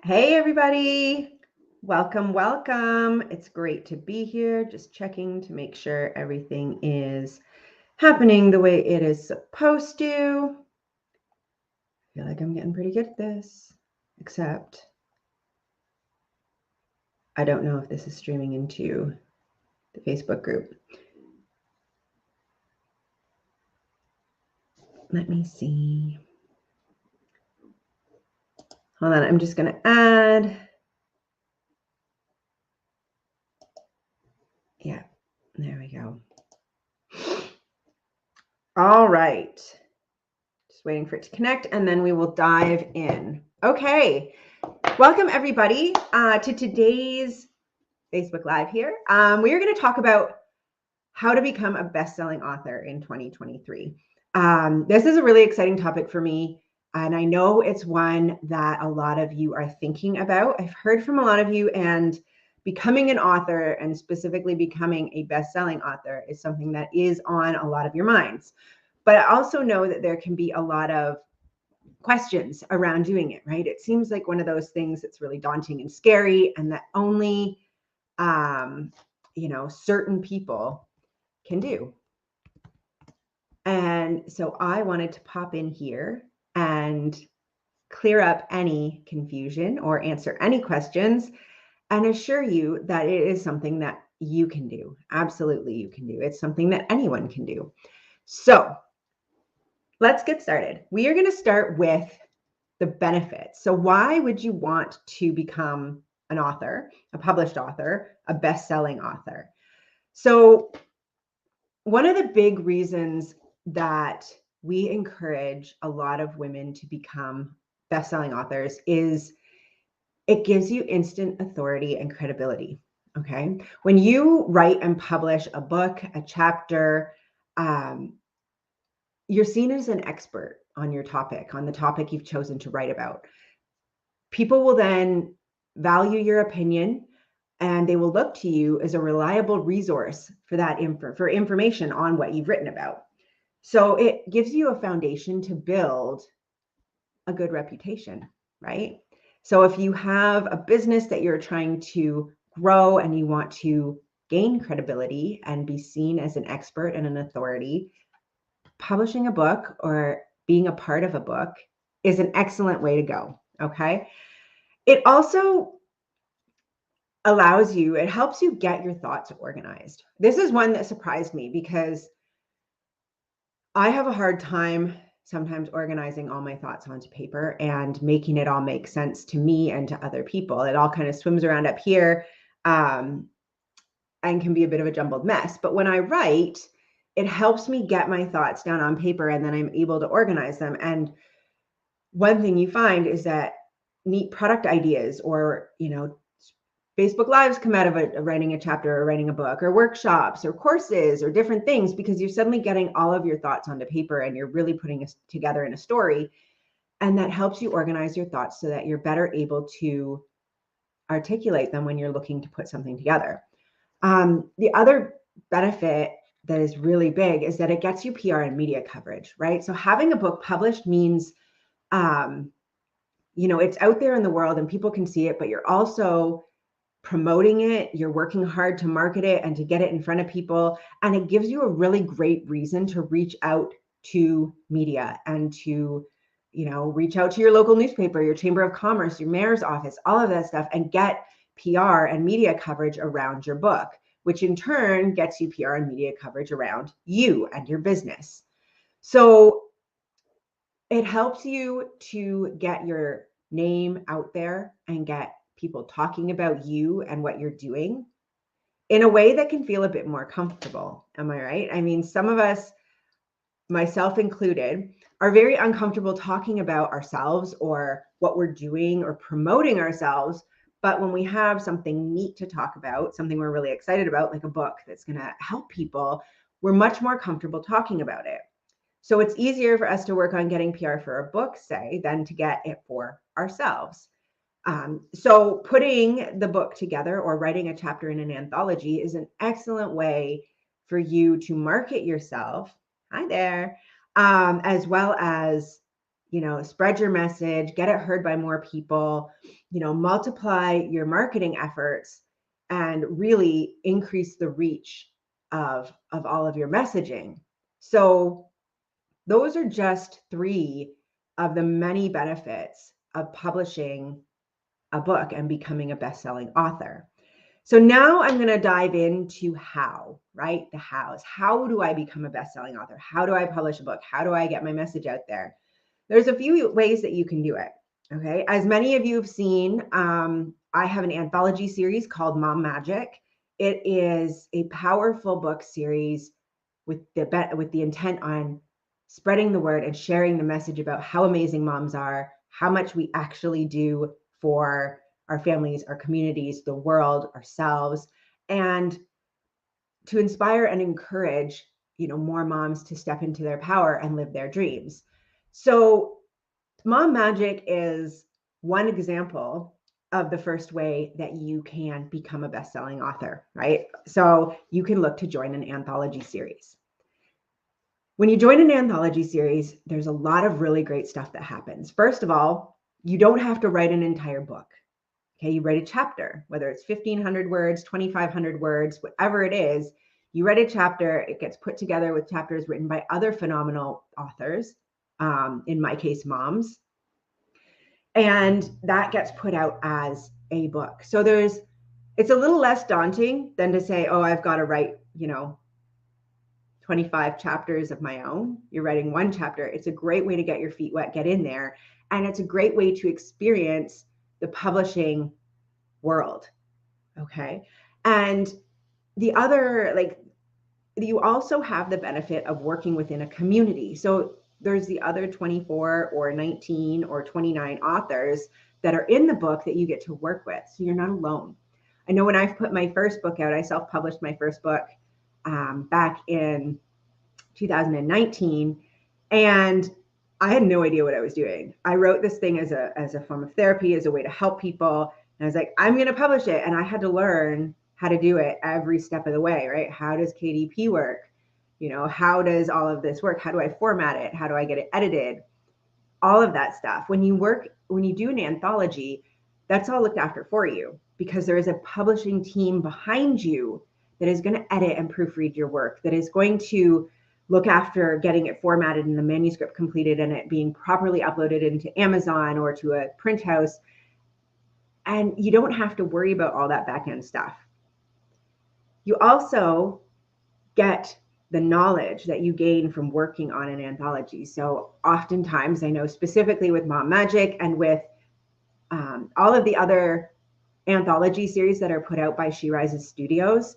Hey, everybody. Welcome, welcome. It's great to be here. Just checking to make sure everything is happening the way it is supposed to. I feel like I'm getting pretty good at this, except I don't know if this is streaming into the Facebook group. Let me see. Hold on, I'm just going to add. Yeah, there we go. All right. Just waiting for it to connect, and then we will dive in. Okay. Welcome, everybody, to today's Facebook Live here. We are going to talk about how to become a best-selling author in 2023. This is a really exciting topic for me, and I know it's one that a lot of you are thinking about. I've heard from a lot of you, and becoming an author, and specifically becoming a best-selling author, is something that is on a lot of your minds. But I also know that there can be a lot of questions around doing it, right? It seems like one of those things that's really daunting and scary, and that only certain people can do. And so I wanted to pop in here and clear up any confusion or answer any questions and assure you that it is something that you can do. Absolutely, you can do. It's something that anyone can do. So let's get started. We are going to start with the benefits. So why would you want to become an author, a published author, a best-selling author? So one of the big reasons that we encourage a lot of women to become best-selling authors is it gives you instant authority and credibility. Okay. When you write and publish a book, a chapter, you're seen as an expert on your topic, on the topic you've chosen to write about. People will then value your opinion, and they will look to you as a reliable resource for that for information on what you've written about. So it gives you a foundation to build a good reputation, right? So if you have a business that you're trying to grow and you want to gain credibility and be seen as an expert and an authority, publishing a book or being a part of a book is an excellent way to go, okay? It also it helps you get your thoughts organized. This is one that surprised me because I have a hard time sometimes organizing all my thoughts onto paper and making it all make sense to me and to other people. It all kind of swims around up here and can be a bit of a jumbled mess. But when I write, it helps me get my thoughts down on paper, and then I'm able to organize them. And one thing you find is that neat product ideas or, Facebook Lives come out of writing a chapter or writing a book, or workshops or courses or different things, because you're suddenly getting all of your thoughts onto paper and you're really putting it together in a story. And that helps you organize your thoughts so that you're better able to articulate them when you're looking to put something together. The other benefit that is really big is that it gets you PR and media coverage, right? So having a book published means, it's out there in the world and people can see it, but you're also promoting it, you're working hard to market it and to get it in front of people. And it gives you a really great reason to reach out to media and to, reach out to your local newspaper, your chamber of commerce, your mayor's office, all of that stuff, and get PR and media coverage around your book, which in turn gets you PR and media coverage around you and your business. So it helps you to get your name out there and get people talking about you and what you're doing in a way that can feel a bit more comfortable. Am I right? I mean, some of us, myself included, are very uncomfortable talking about ourselves or what we're doing or promoting ourselves. But when we have something neat to talk about, something we're really excited about, like a book that's going to help people, we're much more comfortable talking about it. So it's easier for us to work on getting PR for a book, say, than to get it for ourselves. So putting the book together or writing a chapter in an anthology is an excellent way for you to market yourself. Hi there. As well as, spread your message, get it heard by more people, multiply your marketing efforts and really increase the reach of all of your messaging. So those are just 3 of the many benefits of publishing a book and becoming a best-selling author. So now I'm going to dive into how, right? The hows. How do I become a best-selling author? How do I publish a book? How do I get my message out there? There's a few ways that you can do it. Okay. As many of you have seen, I have an anthology series called Mom Magic. It is a powerful book series with the intent on spreading the word and sharing the message about how amazing moms are, how much we actually do for our families, our communities, the world, ourselves, and to inspire and encourage, more moms to step into their power and live their dreams. So Mom Magic is one example of the first way that you can become a best-selling author, right? So you can look to join an anthology series. When you join an anthology series, there's a lot of really great stuff that happens. First of all, you don't have to write an entire book. Okay, you write a chapter, whether it's 1,500 words, 2,500 words, whatever it is, you write a chapter, it gets put together with chapters written by other phenomenal authors, in my case, moms, and that gets put out as a book. So it's a little less daunting than to say, oh, I've got to write, 25 chapters of my own. You're writing one chapter. It's a great way to get your feet wet, get in there. And it's a great way to experience the publishing world. Okay. And the other, you also have the benefit of working within a community. So there's the other 24 or 19 or 29 authors that are in the book that you get to work with. So you're not alone. I know when I've put my first book out, I self-published my first book back in 2019, and I had no idea what I was doing. I wrote this thing as a form of therapy, as a way to help people. And I was like, I'm going to publish it. And I had to learn how to do it every step of the way, right? How does KDP work? How does all of this work? How do I format it? How do I get it edited? All of that stuff. When you do an anthology, that's all looked after for you because there is a publishing team behind you that is going to edit and proofread your work, that is going to look after getting it formatted and the manuscript completed and it being properly uploaded into Amazon or to a print house. And you don't have to worry about all that back end stuff. You also get the knowledge that you gain from working on an anthology. So oftentimes, I know specifically with Mom Magic and with all of the other anthology series that are put out by She Rises Studios,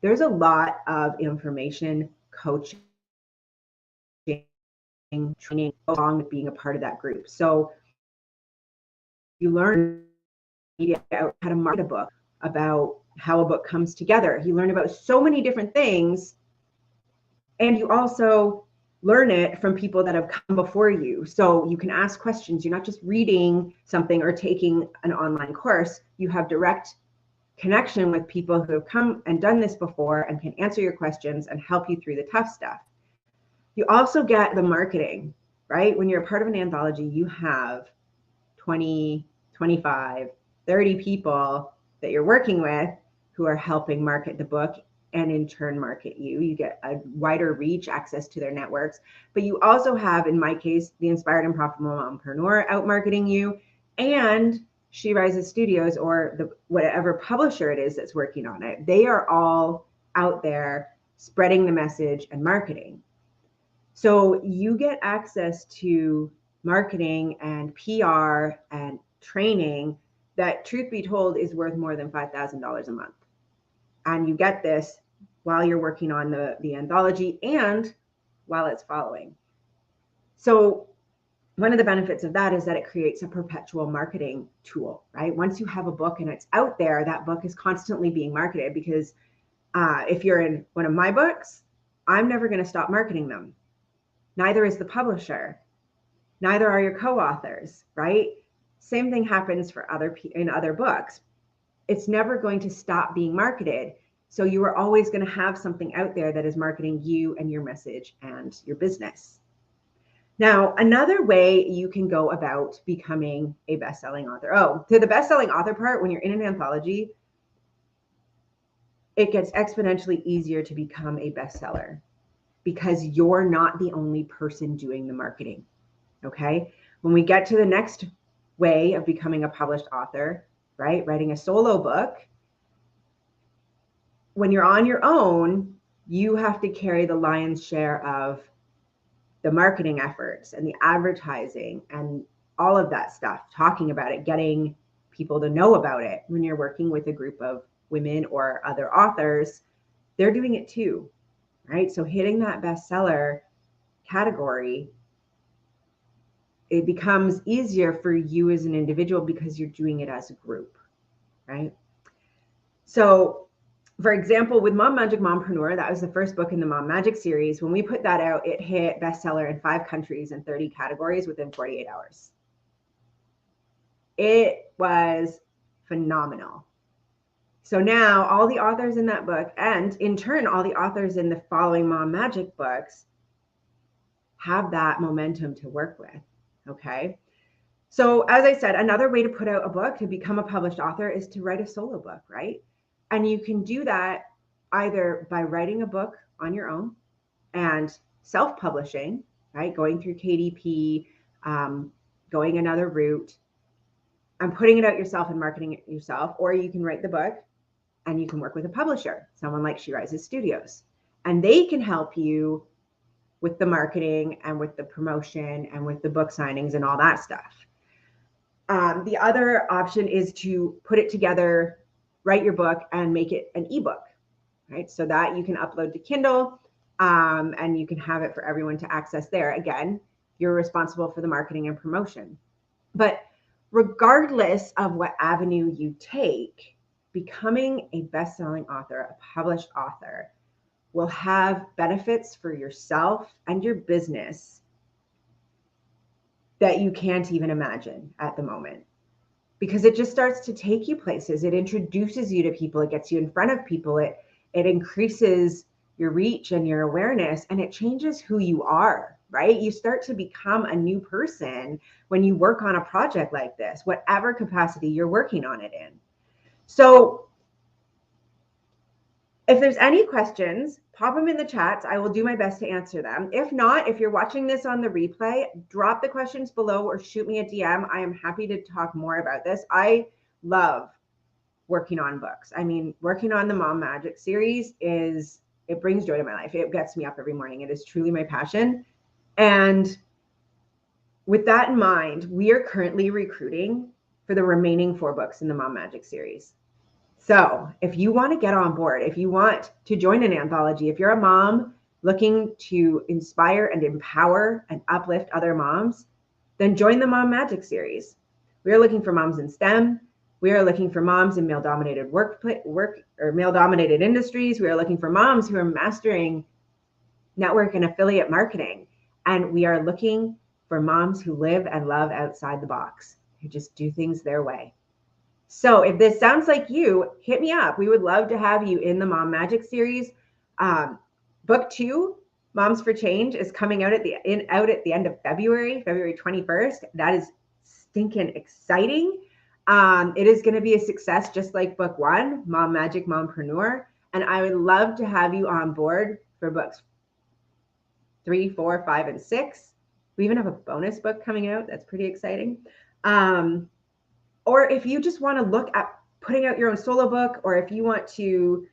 there's a lot of information, coaching, training along with being a part of that group. So you learn how to market a book, about how a book comes together. You learn about so many different things. And you also learn it from people that have come before you. So you can ask questions. You're not just reading something or taking an online course. You have direct connection with people who have come and done this before and can answer your questions and help you through the tough stuff. You also get the marketing, right? When you're a part of an anthology, you have 20, 25, 30 people that you're working with who are helping market the book and in turn market you. You get a wider reach, access to their networks. But you also have, in my case, the Inspired and Profitable Mompreneur out marketing you, and She Rises Studios, or the whatever publisher it is that's working on it. They are all out there spreading the message and marketing. So you get access to marketing and PR and training that, truth be told, is worth more than $5,000 a month. And you get this while you're working on the anthology and while it's following. So one of the benefits of that is that it creates a perpetual marketing tool, right? Once you have a book and it's out there, that book is constantly being marketed because if you're in one of my books, I'm never going to stop marketing them. Neither is the publisher. Neither are your co-authors, right? Same thing happens for in other books. It's never going to stop being marketed. So you are always going to have something out there that is marketing you and your message and your business. Now, another way you can go about becoming a best-selling author. Oh, to the best-selling author part, when you're in an anthology, it gets exponentially easier to become a bestseller because you're not the only person doing the marketing. Okay. When we get to the next way of becoming a published author, right? Writing a solo book, when you're on your own, you have to carry the lion's share of the marketing efforts and the advertising and all of that stuff, talking about it, getting people to know about it. When you're working with a group of women or other authors, they're doing it too, right? So hitting that bestseller category, it becomes easier for you as an individual because you're doing it as a group, right? So, for example, with Mom Magic Mompreneur, that was the first book in the Mom Magic series. When we put that out, it hit bestseller in 5 countries and 30 categories within 48 hours. It was phenomenal. So now all the authors in that book, and in turn, all the authors in the following Mom Magic books, have that momentum to work with. Okay. So as I said, another way to put out a book to become a published author is to write a solo book, right? And you can do that either by writing a book on your own and self-publishing, right? Going through KDP, going another route and putting it out yourself and marketing it yourself. Or you can write the book and you can work with a publisher, someone like She Rises Studios, and they can help you with the marketing and with the promotion and with the book signings and all that stuff. The other option is to put it together, write your book and make it an ebook, right? So that you can upload to Kindle and you can have it for everyone to access there. Again, you're responsible for the marketing and promotion. But regardless of what avenue you take, becoming a best-selling author, a published author, will have benefits for yourself and your business that you can't even imagine at the moment, because it just starts to take you places. It introduces you to people. It gets you in front of people. It increases your reach and your awareness, and it changes who you are, right? You start to become a new person when you work on a project like this, whatever capacity you're working on it in. So if there's any questions, pop them in the chats. I will do my best to answer them. If not, if you're watching this on the replay, drop the questions below or shoot me a DM. I am happy to talk more about this. I love working on books. I mean, working on the Mom Magic series it brings joy to my life. It gets me up every morning. It is truly my passion. And with that in mind, we are currently recruiting for the remaining 4 books in the Mom Magic series. So if you want to get on board, if you want to join an anthology, if you're a mom looking to inspire and empower and uplift other moms, then join the Mom Magic series. We are looking for moms in STEM. We are looking for moms in male-dominated work or male-dominated industries. We are looking for moms who are mastering network and affiliate marketing. And we are looking for moms who live and love outside the box, who just do things their way. So if this sounds like you, hit me up. We would love to have you in the Mom Magic series. Book 2, Moms for Change, is coming out at the end of February 21st. That is stinking exciting. It is going to be a success, just like book 1, Mom Magic Mompreneur. And I would love to have you on board for books 3, 4, 5, and 6. We even have a bonus book coming out. That's pretty exciting. Or if you just want to look at putting out your own solo book, or if you want to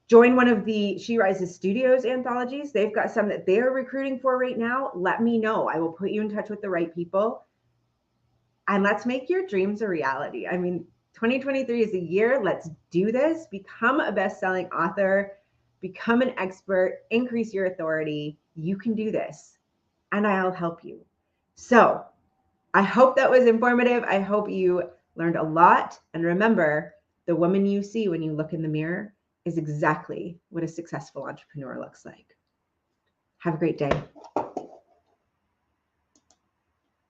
join one of the She Rises Studios anthologies, they've got some that they're recruiting for right now. Let me know. I will put you in touch with the right people. And let's make your dreams a reality. I mean, 2023 is a year. Let's do this. Become a best-selling author. Become an expert. Increase your authority. You can do this. And I'll help you. So I hope that was informative. I hope you learned a lot. And remember, the woman you see when you look in the mirror is exactly what a successful entrepreneur looks like. Have a great day.